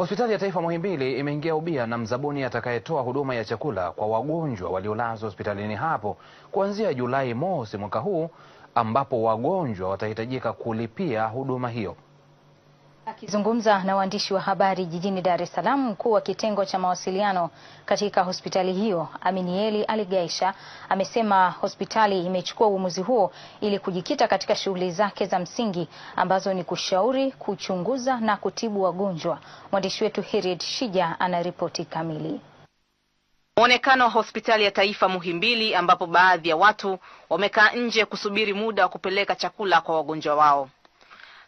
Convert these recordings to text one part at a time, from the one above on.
Hospitali ya Taifa Muhimbili imeingia ubia na mzabuni atakayetoa huduma ya chakula kwa wagonjwa waliolazwa hospitalini hapo kuanzia Julai mosi mwaka huu, ambapo wagonjwa watahitajika kulipia huduma hiyo. Akizungumza na waandishi wa habari jijini Dar es Salaam, mkuu wa kitengo cha mawasiliano katika hospitali hiyo, Aminieli Aligaisha, amesema hospitali imechukua uamuzi huo ili kujikita katika shughuli zake za msingi ambazo ni kushauri, kuchunguza na kutibu wagonjwa. Mwandishi wetu Herod Shija anaripoti kamili. Muonekano wa hospitali ya Taifa Muhimbili, ambapo baadhi ya watu wamekaa nje kusubiri muda wa kupeleka chakula kwa wagonjwa wao.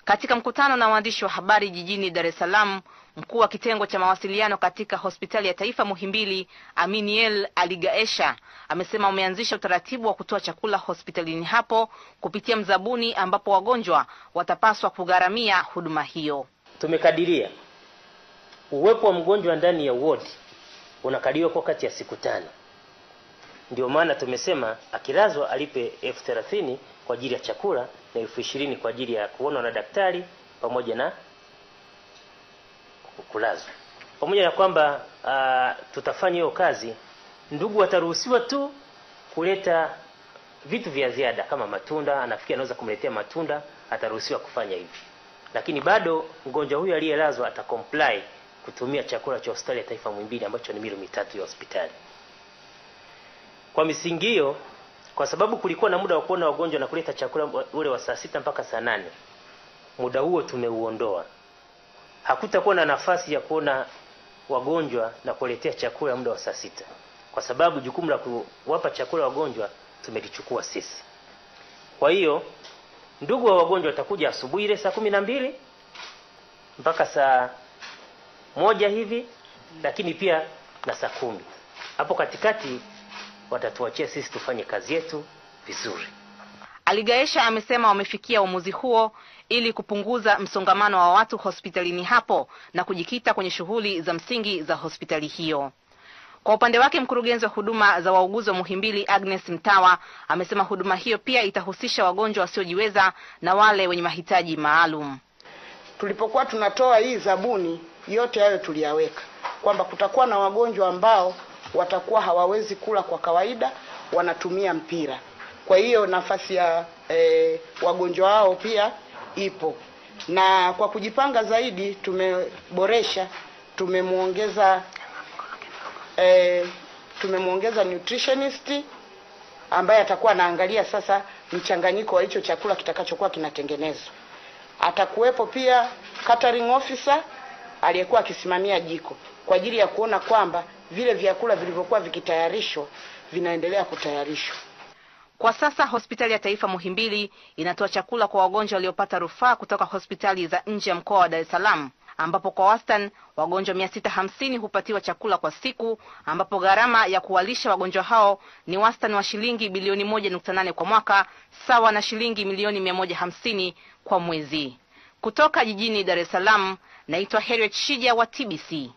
Katika mkutano na waandishi wa habari jijini Dar es Salaam, mkuu wa kitengo cha mawasiliano katika hospitali ya Taifa Muhimbili, Aminiel Aligaisha, amesema umeanzisha utaratibu wa kutoa chakula hospitalini hapo kupitia mzabuni, ambapo wagonjwa watapaswa kugharamia huduma hiyo. Tumekadiria uwepo wa mgonjwa ndani ya ward unakadiriwa kwa kati ya siku 5. Ndio maana tumesema akilazwa alipe 30,000 kwa ajili ya chakula na 20,000 kwa ajili ya kuonwa na daktari pamoja na kulazwa. Pamoja na kwamba tutafanya hiyo kazi, ndugu wataruhusiwa tu kuleta vitu vya ziada kama matunda. Anafikia anaweza kumletea matunda, ataruhusiwa kufanya hivi. Lakini bado mgonjwa huyu aliyelazwa atacomply kutumia chakula cha hospitali ya Taifa Muhimbili ambacho ni milo 3 ya hospitali. Kwa misingi hiyo, kwa sababu kulikuwa na muda wa kuona wagonjwa na kuleta chakula ule wa saa 6 mpaka saa 8, muda huo tumeuondoa. Hakutakuwa na nafasi ya kuona wagonjwa na kuletea chakula muda wa saa 6, kwa sababu jukumu la kuwapa chakula wagonjwa tumelichukua sisi. Kwa hiyo ndugu wa wagonjwa watakuja asubuhi ile saa 12 mpaka saa 1 hivi, lakini pia na saa 10. Hapo katikati watatuachia sisi tufanye kazi yetu vizuri. Aligaisha amesema wamefikia uamuzi huo ili kupunguza msongamano wa watu hospitalini hapo na kujikita kwenye shughuli za msingi za hospitali hiyo. Kwa upande wake, mkurugenzi wa huduma za wauguzi wa Muhimbili, Agnes Mtawa, amesema huduma hiyo pia itahusisha wagonjwa wasiojiweza na wale wenye mahitaji maalum. Tulipokuwa tunatoa hii zabuni, yote hayo tuliyaweka kwamba kutakuwa na wagonjwa ambao watakuwa hawawezi kula kwa kawaida, wanatumia mpira. Kwa hiyo nafasi ya wagonjwa hao pia ipo. Na kwa kujipanga zaidi tumeboresha, tumemwongeza nutritionist ambaye atakuwa anaangalia sasa mchanganyiko wa hicho chakula kitakachokuwa kinatengenezwa. Atakuwepo pia catering officer aliyekuwa akisimamia jiko kwa ajili ya kuona kwamba vile vyakula vilivyokuwa vikitayarishwa vinaendelea kutayarishwa. Kwa sasa hospitali ya Taifa Muhimbili inatoa chakula kwa wagonjwa waliopata rufaa kutoka hospitali za nje ya mkoa wa Dar es Salaam, ambapo kwa wastani wagonjwa 650 hupatiwa chakula kwa siku, ambapo gharama ya kuwalisha wagonjwa hao ni wastani wa shilingi bilioni 1.8 kwa mwaka, sawa na shilingi milioni 150 kwa mwezi. Kutoka jijini Dar es Salaam, naitwa Herod Shija wa TBC.